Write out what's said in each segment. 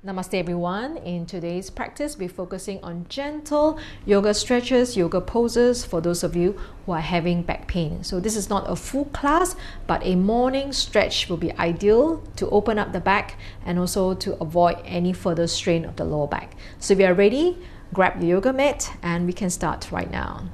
Namaste everyone. In today's practice, we're focusing on gentle yoga stretches, yoga poses for those of you who are having back pain. So this is not a full class, but a morning stretch will be ideal to open up the back and also to avoid any further strain of the lower back. So if you are ready, grab your yoga mat and we can start right now.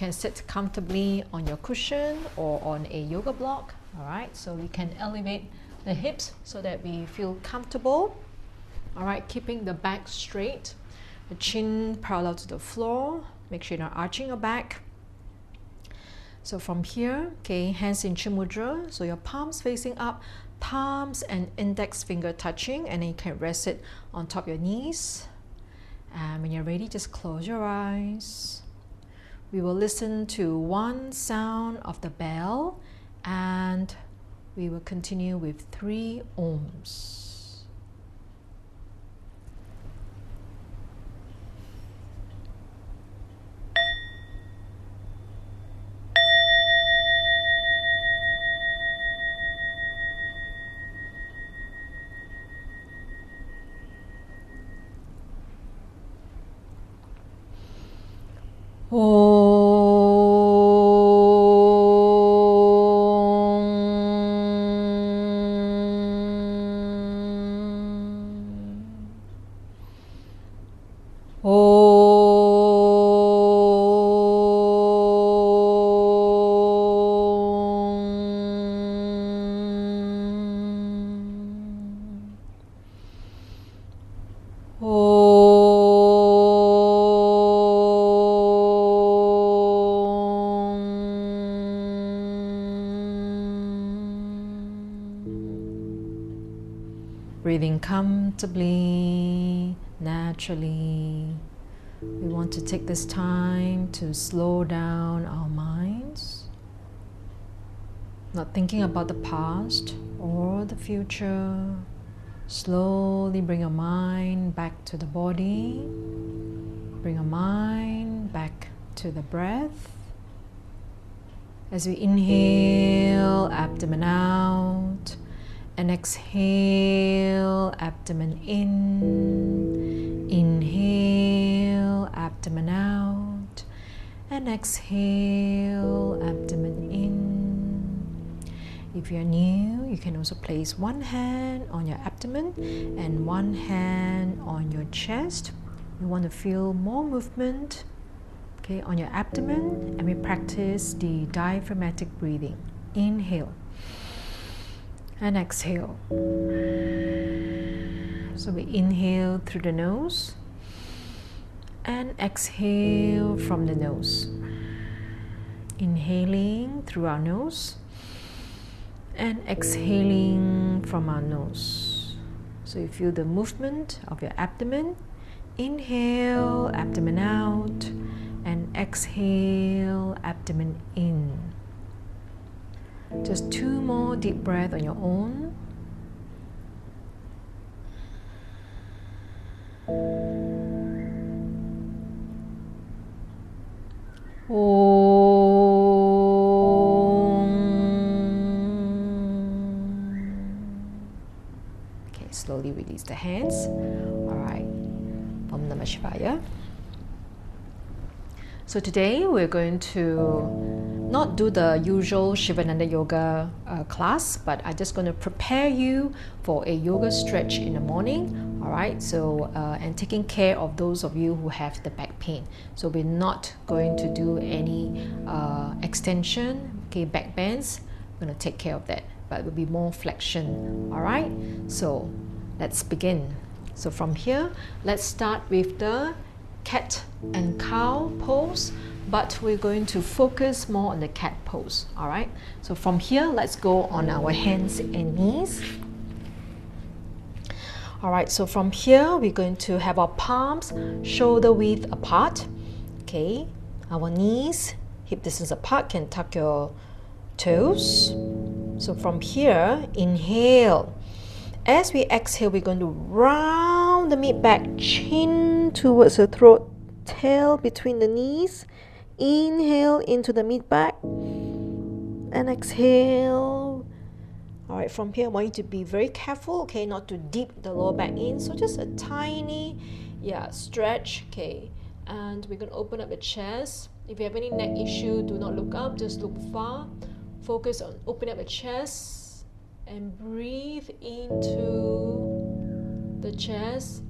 Sit comfortably on your cushion or on a yoga block. All right, so we can elevate the hips so that we feel comfortable. All right, keeping the back straight, the chin parallel to the floor. Make sure you're not arching your back. So from here, okay, hands in Chin Mudra, so your palms facing up, thumbs and index finger touching, and then you can rest it on top of your knees. And when you're ready, just close your eyes. We will listen to one sound of the bell and we will continue with 3 ohms. Breathing comfortably, naturally. We want to take this time to slow down our minds, not thinking about the past or the future. Slowly bring your mind back to the body. Bring your mind back to the breath. As we inhale, abdomen out. And exhale, abdomen in. Inhale, abdomen out. And exhale, abdomen in. If you're new, you can also place one hand on your abdomen and one hand on your chest. You want to feel more movement, okay, on your abdomen, and we practice the diaphragmatic breathing. Inhale. And exhale. So we inhale through the nose and exhale from the nose. Inhaling through our nose and exhaling from our nose. So you feel the movement of your abdomen. Inhale, abdomen out, and exhale, abdomen in. Just 2 more deep breaths on your own. Okay, slowly release the hands. All right. Om Namah Shivaya. So today we're going to not do the usual Shivananda yoga class, but I'm just going to prepare you for a yoga stretch in the morning. All right, so and taking care of those of you who have the back pain. So we're not going to do any extension, okay, back bends. We're going to take care of that, but it will be more flexion. All right, so let's begin. So from here, let's start with the cat and cow pose, but we're going to focus more on the cat pose. All right, so from here, let's go on our hands and knees. All right, so from here, we're going to have our palms shoulder width apart. Okay, our knees hip distance apart, can tuck your toes. So from here, inhale. As we exhale, we're going to round round the mid back, chin towards the throat, tail between the knees. Inhale into the mid back and exhale. All right, from here I want you to be very careful, okay, not to dip the lower back in. So just a tiny, stretch, okay. And we're going to open up the chest. If you have any neck issue, do not look up, just look far. Focus on opening up the chest and breathe into the chest.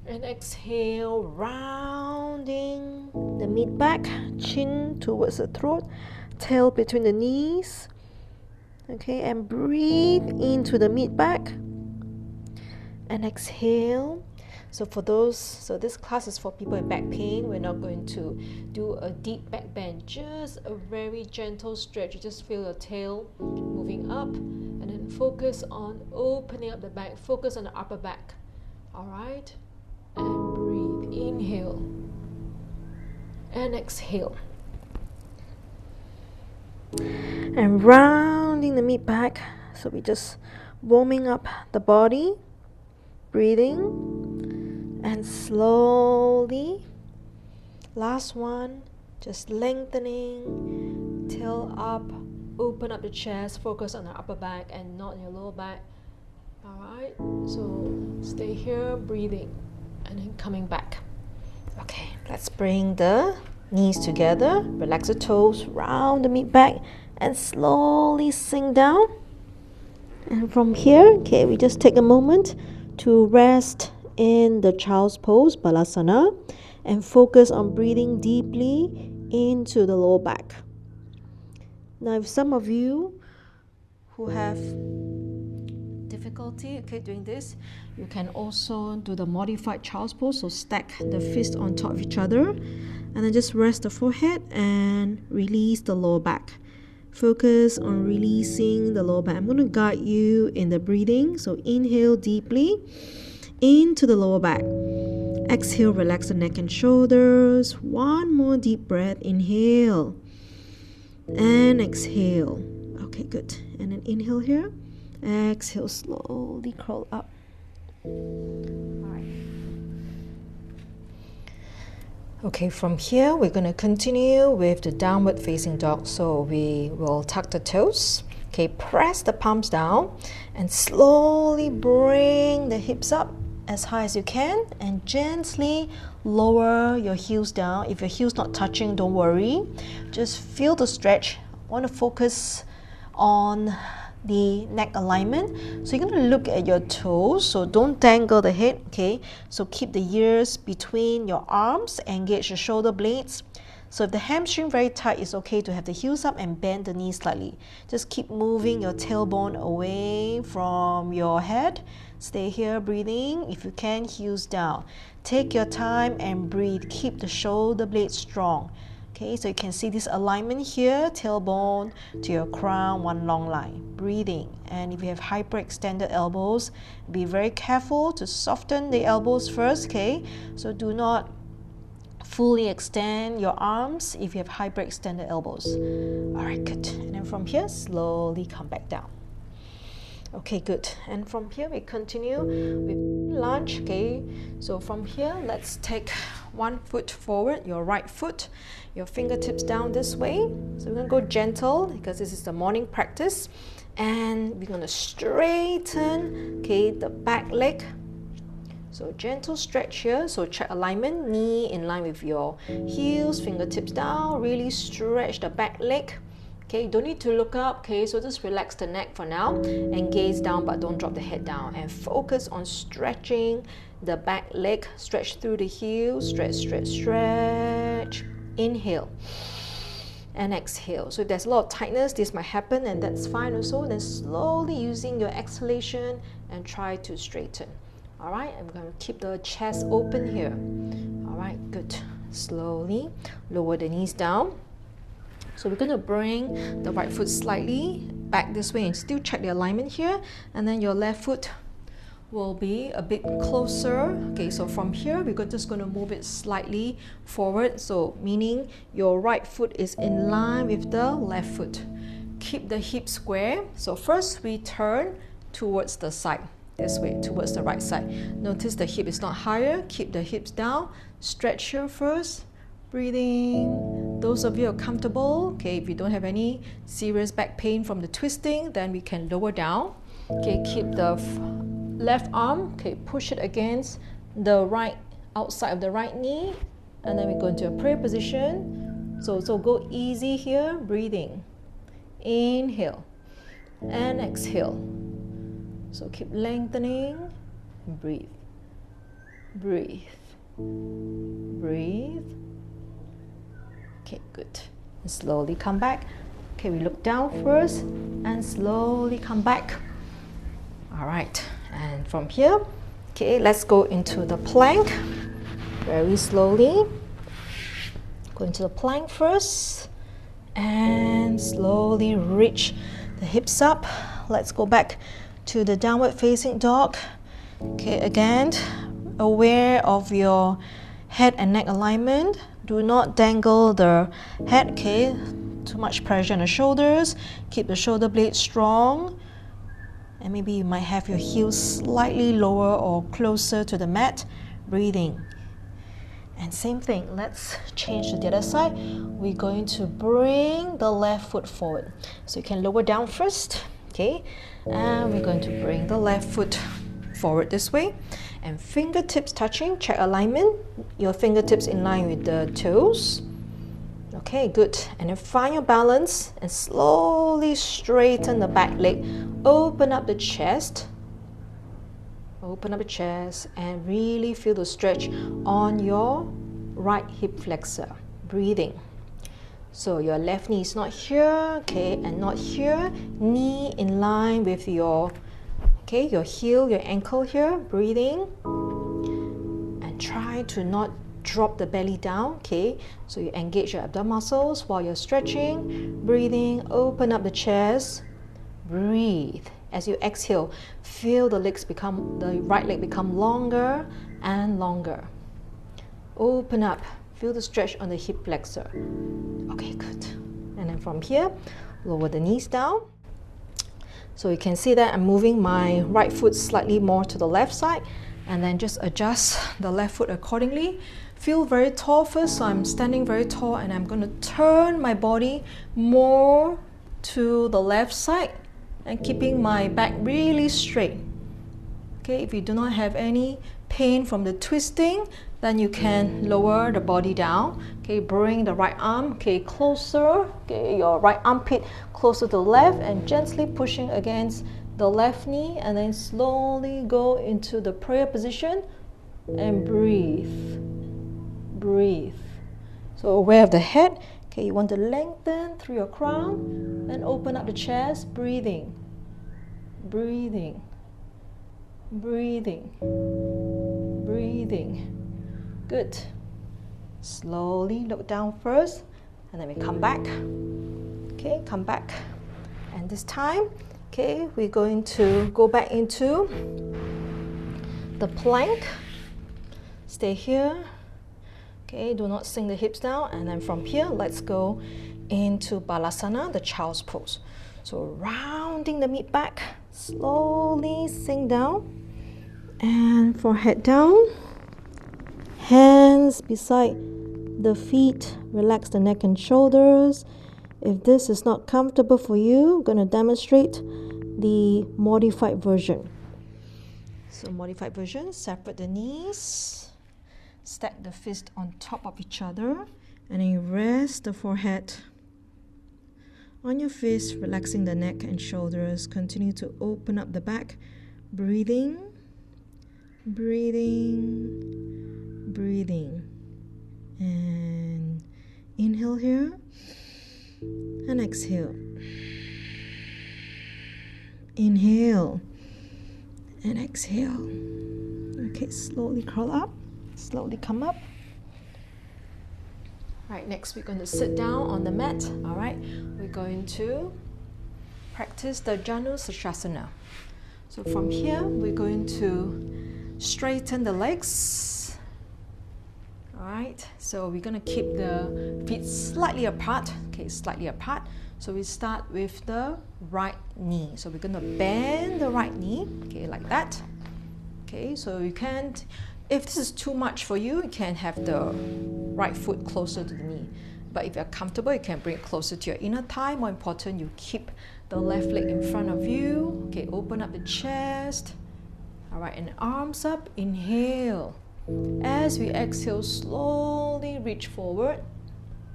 And exhale, rounding the mid back, chin towards the throat, tail between the knees. Okay, and breathe into the mid back and exhale. So this class is for people with back pain. We're not going to do a deep back bend, just a very gentle stretch. You just feel your tail moving up, and then focus on opening up the back, focus on the upper back. All right, and breathe, inhale and exhale. And rounding the mid back, so we just warming up the body, breathing, and slowly, last one, just lengthening, tail up, open up the chest, focus on the upper back and not your lower back. All right, so stay here, breathing, and then coming back. Okay, let's bring the knees together, relax the toes, round the mid back, and slowly sink down. And from here, okay, we just take a moment to rest in the child's pose, Balasana, and focus on breathing deeply into the lower back. Now, if some of you who have difficulty, okay, doing this, you can also do the modified child's pose, so stack the fists on top of each other, and then just rest the forehead and release the lower back. Focus on releasing the lower back. I'm going to guide you in the breathing, so inhale deeply into the lower back. Exhale, relax the neck and shoulders. One more deep breath, inhale and exhale. Okay, good. And then inhale here. Exhale, slowly crawl up. All right. Okay, from here we're going to continue with the downward facing dog. So we will tuck the toes. Okay, press the palms down and slowly bring the hips up as high as you can and gently lower your heels down. If your heel's not touching, don't worry. Just feel the stretch. I want to focus on the neck alignment. So you're going to look at your toes, so don't dangle the head, okay? So keep the ears between your arms, engage your shoulder blades. So if the hamstring very tight, it's okay to have the heels up and bend the knees slightly. Just keep moving your tailbone away from your head. Stay here breathing. If you can, heels down. Take your time and breathe. Keep the shoulder blades strong. Okay, so you can see this alignment here, tailbone to your crown, one long line. Breathing. And if you have hyperextended elbows, be very careful to soften the elbows first, okay? So do not fully extend your arms if you have hyperextended elbows. All right, good. And then from here, slowly come back down. Okay, good. And from here, we continue with lunge, okay? So from here, let's take one foot forward, your right foot, your fingertips down this way. So we're going to go gentle because this is the morning practice. And we're going to straighten, okay, the back leg. So gentle stretch here. So check alignment, knee in line with your heels, fingertips down. Really stretch the back leg. Okay, don't need to look up, okay, so just relax the neck for now and gaze down, but don't drop the head down, and focus on stretching the back leg. Stretch through the heels, stretch, stretch, stretch. Inhale and exhale. So if there's a lot of tightness, this might happen, and that's fine also. Then slowly using your exhalation and try to straighten. All right, I'm going to keep the chest open here. All right, good. Slowly lower the knees down. So we're going to bring the right foot slightly back this way and still check the alignment here. And then your left foot will be a bit closer. Okay, so from here, we're just going to move it slightly forward. So meaning your right foot is in line with the left foot. Keep the hips square. So first we turn towards the side. this way towards the right side. Notice the hip is not higher. Keep the hips down. Stretch here first. Breathing. Those of you who are comfortable, okay, if you don't have any serious back pain from the twisting, then we can lower down. Okay, keep the left arm, okay, push it against the right outside of the right knee, and then we go into a prayer position. So go easy here, breathing. Inhale and exhale. So keep lengthening. Breathe. Breathe. Breathe. Okay, good. And slowly come back. Okay, we look down first and slowly come back. All right, and from here, okay, let's go into the plank. Very slowly. Go into the plank first and slowly reach the hips up. Let's go back to the downward facing dog. Okay, again, aware of your head and neck alignment. Do not dangle the head, okay? Too much pressure on the shoulders. Keep the shoulder blades strong. And maybe you might have your heels slightly lower or closer to the mat. Breathing. And same thing, let's change to the other side. We're going to bring the left foot forward. So you can lower down first, okay? And we're going to bring the left foot forward this way. And fingertips touching, check alignment. Your fingertips in line with the toes. Okay, good. And then find your balance and slowly straighten the back leg. Open up the chest. Open up the chest and really feel the stretch on your right hip flexor. Breathing. So your left knee is not here, okay, and not here. Knee in line with your, okay, your heel, your ankle here. Breathing. And try to not drop the belly down, okay? So you engage your abdominal muscles while you're stretching. Breathing. Open up the chest. Breathe. As you exhale, feel the right leg become longer and longer. Open up. Feel the stretch on the hip flexor. Okay, good. And then from here, lower the knees down. So you can see that I'm moving my right foot slightly more to the left side, and then just adjust the left foot accordingly. Feel very tall first, so I'm standing very tall, and I'm going to turn my body more to the left side and keeping my back really straight. Okay, if you do not have any pain from the twisting, then you can lower the body down. Okay, bring the right arm, okay, closer, okay, your right armpit closer to the left, and gently pushing against the left knee, and then slowly go into the prayer position and breathe. Breathe. So aware of the head. Okay, you want to lengthen through your crown and open up the chest. Breathing. Breathing. Breathing. Breathing. Good. Slowly look down first, and then we come back. Okay, come back. And this time, okay, we're going to go back into the plank. Stay here. Okay, do not sink the hips down. And then from here, let's go into Balasana, the child's pose. So rounding the mid back, slowly sink down. And forehead down. Hands beside the feet. Relax the neck and shoulders. If this is not comfortable for you, I'm going to demonstrate the modified version. So modified version, separate the knees. Stack the fists on top of each other, and then you rest the forehead on your fist, relaxing the neck and shoulders. Continue to open up the back. Breathing, breathing, breathing. And inhale here, and exhale. Inhale, and exhale. Okay, slowly crawl up. Slowly come up. All right, next we're going to sit down on the mat. All right, we're going to practice the Janusashasana. So from here, we're going to straighten the legs. All right, so we're going to keep the feet slightly apart. Okay, slightly apart. So we start with the right knee. So we're going to bend the right knee, okay, like that. Okay, so you can't, if this is too much for you, you can have the right foot closer to the knee. But if you're comfortable, you can bring it closer to your inner thigh. More important, you keep the left leg in front of you. Okay, open up the chest. All right, and arms up, inhale. As we exhale, slowly reach forward.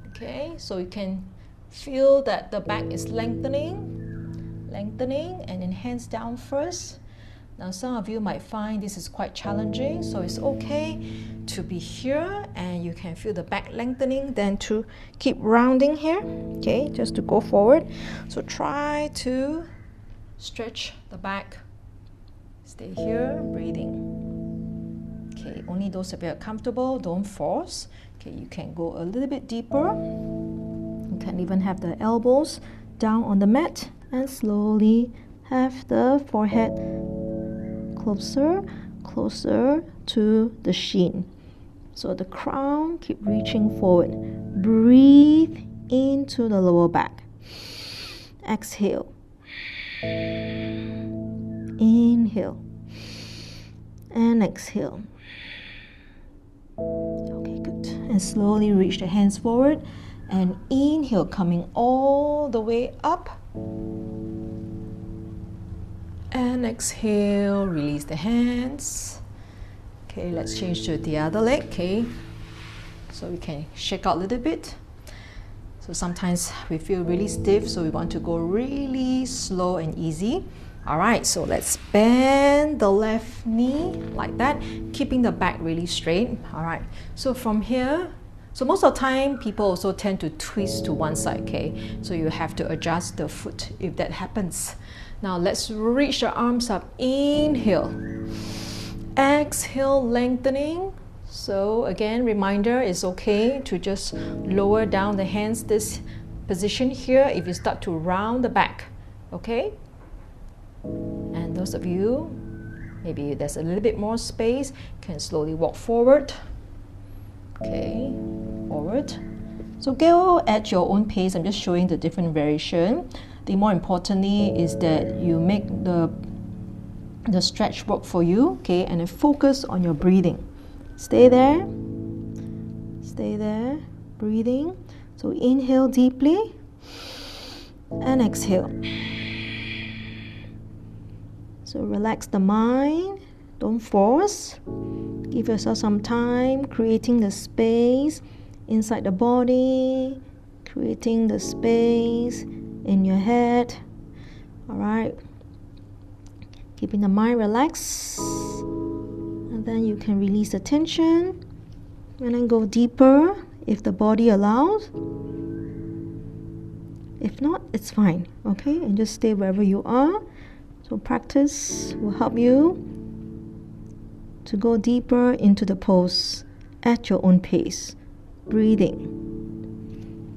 Okay, so you can feel that the back is lengthening, and then hands down first. Now some of you might find this is quite challenging, so it's okay to be here and you can feel the back lengthening, then to keep rounding here, okay, just to go forward. So try to stretch the back. Stay here, breathing. Okay, only those of you are comfortable, don't force. Okay, you can go a little bit deeper. You can even have the elbows down on the mat and slowly have the forehead closer to the shin. So the crown, keep reaching forward. Breathe into the lower back. Exhale. Inhale. And exhale. Okay, good. And slowly reach the hands forward. And inhale, coming all the way up. And exhale, release the hands. Okay, let's change to the other leg. Okay, so we can shake out a little bit. So sometimes we feel really stiff, so we want to go really slow and easy. All right, so let's bend the left knee like that, keeping the back really straight. All right, so from here, so most of the time people also tend to twist to one side, okay? So you have to adjust the foot if that happens. Now let's reach the arms up. Inhale. Exhale, lengthening. So again, reminder, it's okay to just lower down the hands, this position here, if you start to round the back, okay? And those of you, maybe there's a little bit more space, can slowly walk forward. Okay, forward. So go at your own pace. I'm just showing the different variation. The more importantly is that you make the stretch work for you, okay, and then focus on your breathing. Stay there, breathing. So inhale deeply and exhale. So relax the mind, don't force. Give yourself some time, creating the space inside the body, creating the space in your head. All right, keeping the mind relaxed, and then you can release the tension and then go deeper if the body allows. If not, it's fine, okay? And just stay wherever you are. So practice will help you to go deeper into the pose at your own pace. Breathing.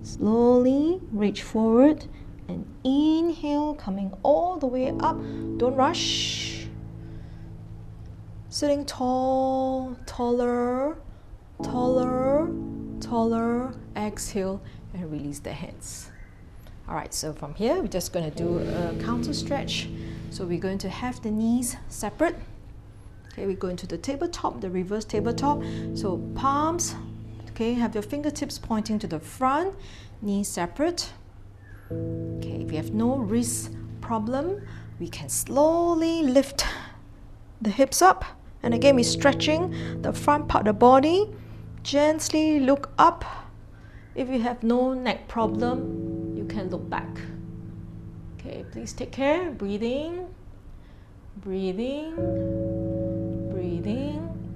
Slowly reach forward and inhale, coming all the way up. Don't rush. Sitting tall, taller. Exhale and release the hands. All right, so from here, we're just going to do a counter stretch. So we're going to have the knees separate. Okay, we go into the tabletop, the reverse tabletop. So palms, okay, have your fingertips pointing to the front, knees separate. Okay, if you have no wrist problem, we can slowly lift the hips up. And again, we're stretching the front part of the body. Gently look up. If you have no neck problem, you can look back. Okay, please take care. Breathing.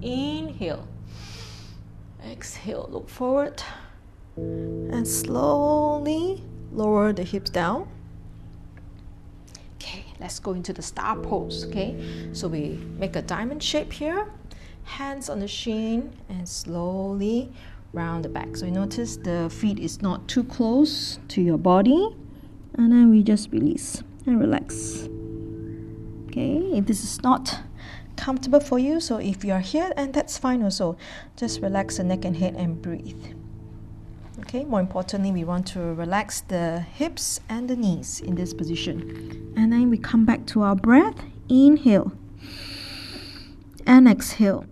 Inhale. Exhale, look forward. And slowly lower the hips down. Okay, let's go into the star pose. Okay, so we make a diamond shape here. Hands on the shin and slowly round the back. So you notice the feet is not too close to your body. And then we just release and relax. Okay, if this is not comfortable for you, so if you are here, and that's fine also, just relax the neck and head and breathe. Okay, more importantly, we want to relax the hips and the knees in this position. And then we come back to our breath. Inhale and exhale.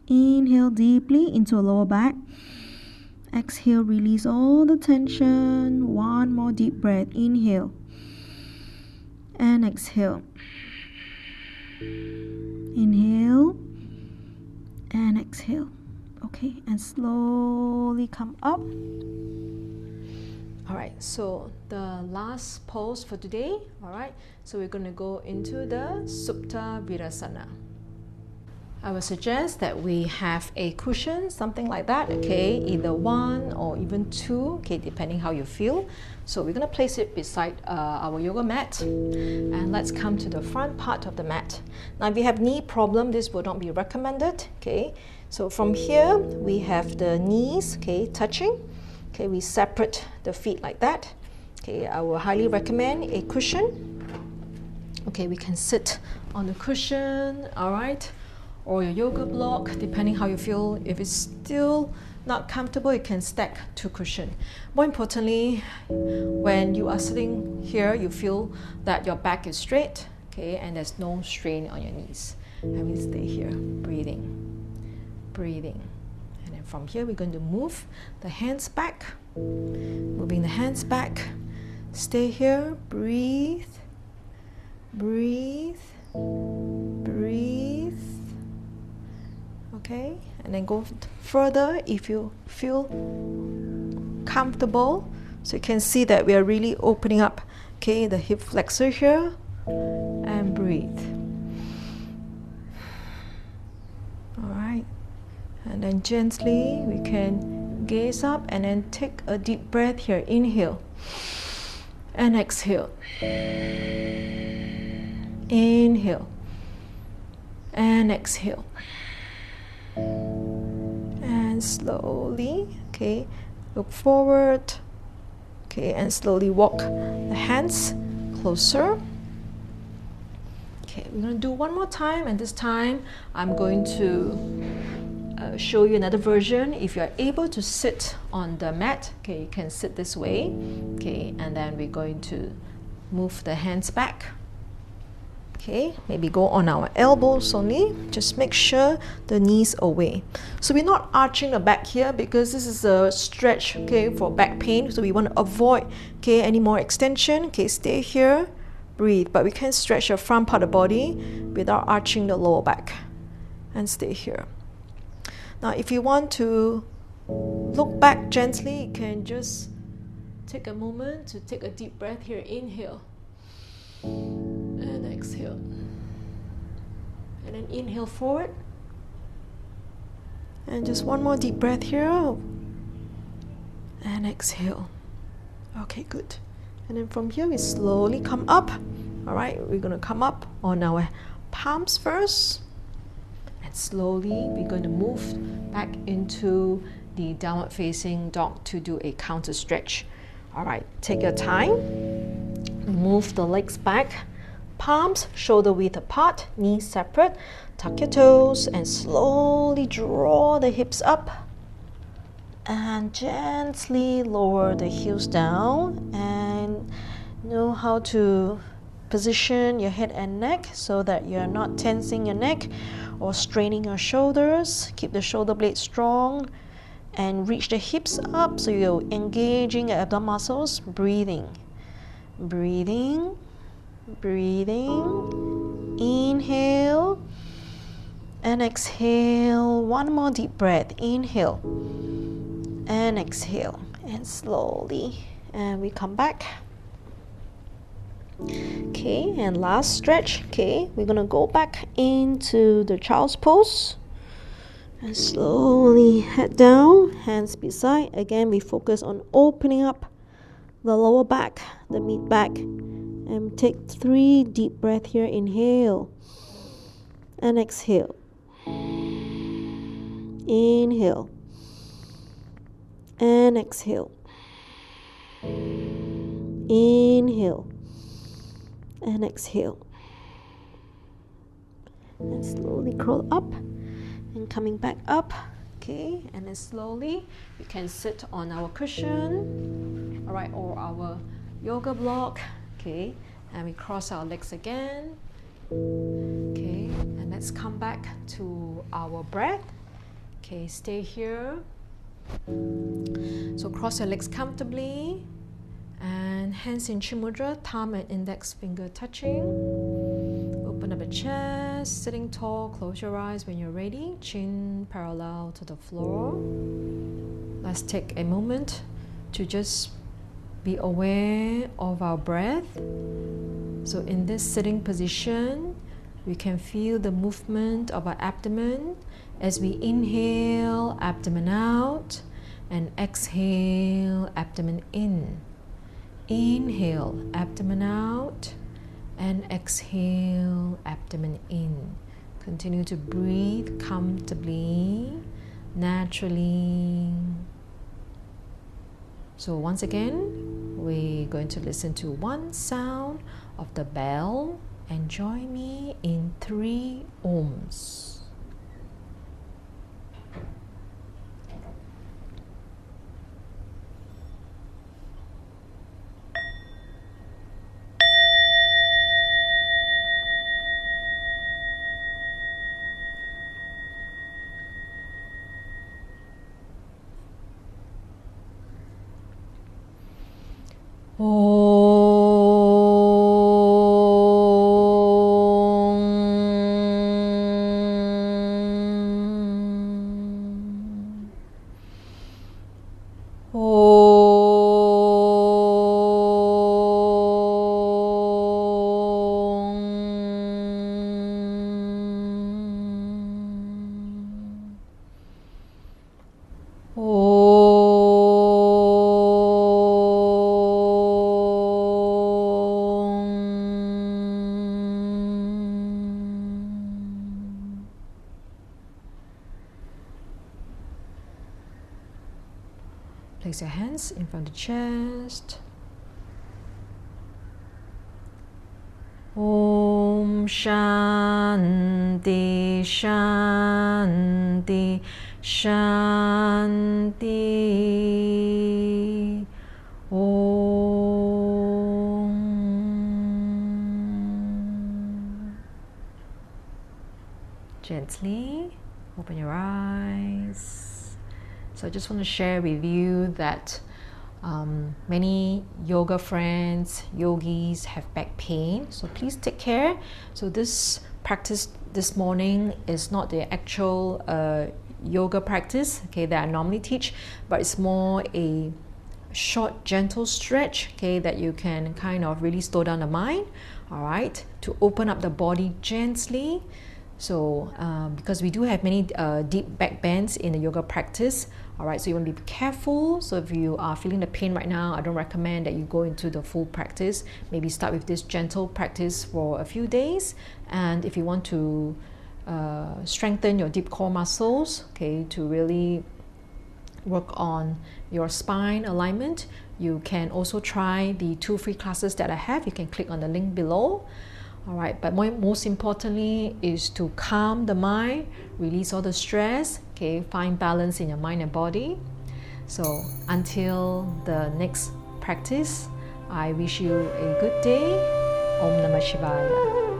Inhale deeply into the lower back. Exhale, release all the tension. One more deep breath. Inhale and exhale. Inhale and exhale. Okay, and slowly come up. All right, so the last pose for today. All right, so we're going to go into the Supta Virasana. I would suggest that we have a cushion, something like that, okay, either one or even two, okay, depending how you feel. So we're going to place it beside our yoga mat, and let's come to the front part of the mat. Now, if you have knee problem, this would not be recommended, okay. So from here, we have the knees, okay, touching. Okay, we separate the feet like that. Okay, I will highly recommend a cushion. Okay, we can sit on the cushion, all right, or your yoga block, depending how you feel. If it's still not comfortable, you can stack two cushions. More importantly, when you are sitting here, you feel that your back is straight, okay, and there's no strain on your knees. And we stay here, breathing. And then from here, we're going to move the hands back, moving the hands back. Stay here, breathe. Okay, and then go further if you feel comfortable. So you can see that we are really opening up, okay, the hip flexor here, and breathe. All right, and then gently we can gaze up and then take a deep breath here. Inhale and exhale. Inhale and exhale. And slowly, okay, look forward, okay, and slowly walk the hands closer. Okay, we're going to do one more time, and this time I'm going to show you another version. If you're able to sit on the mat, okay, you can sit this way, okay, and then we're going to move the hands back. Okay, maybe go on our elbows only. Just make sure the knees away. So we're not arching the back here because this is a stretch, okay, for back pain. So we want to avoid, okay, any more extension. Okay, stay here, breathe. But we can stretch the front part of the body without arching the lower back. And stay here. Now, if you want to look back gently, you can just take a moment to take a deep breath here. Inhale. And exhale. And then inhale forward. And just one more deep breath here. And exhale. Okay, good. And then from here, we slowly come up. All right, we're going to come up on our palms first. And slowly, we're going to move back into the downward facing dog to do a counter stretch. All right, take your time. Move the legs back, palms shoulder width apart, knees separate. Tuck your toes and slowly draw the hips up. And gently lower the heels down. And know how to position your head and neck so that you're not tensing your neck or straining your shoulders. Keep the shoulder blades strong and reach the hips up so you're engaging your abdominal muscles. Breathing. Inhale and exhale. One more deep breath. Inhale and exhale. And slowly, and we come back. Okay, and last stretch. Okay, we're gonna go back into the child's pose. And slowly head down, hands beside. Again, we focus on opening up the lower back, the mid back, and take 3 deep breaths here. Inhale and exhale. Inhale and exhale. Inhale and exhale. And slowly crawl up and coming back up. Okay, and then slowly we can sit on our cushion, all right, or our yoga block. Okay, and we cross our legs again. Okay, and let's come back to our breath. Okay, stay here. So cross your legs comfortably and hands in Chin Mudra, thumb and index finger touching. Open up the chest, sitting tall, close your eyes when you're ready, chin parallel to the floor. Let's take a moment to just be aware of our breath. So in this sitting position, we can feel the movement of our abdomen as we inhale, abdomen out, and exhale, abdomen in. Inhale, abdomen out, and exhale, abdomen in. Continue to breathe comfortably, naturally. So once again, we're going to listen to one sound of the bell and join me in 3 ohms. Place your hands in front of the chest. Om Shanti Shanti Shanti. Om. Gently open your eyes. So I just want to share with you that many yoga friends, yogis have back pain. So please take care. So this practice this morning is not the actual yoga practice, okay, that I normally teach, but it's more a short, gentle stretch, okay, that you can kind of really slow down the mind, all right, to open up the body gently. So because we do have many deep back bends in the yoga practice, all right, so you want to be careful. So if you are feeling the pain right now, I don't recommend that you go into the full practice. Maybe start with this gentle practice for a few days. And if you want to strengthen your deep core muscles, okay, to really work on your spine alignment, you can also try the 2 free classes that I have. You can click on the link below. All right, but most importantly is to calm the mind, release all the stress, okay, find balance in your mind and body. So until the next practice, I wish you a good day. Om Namah Shivaya.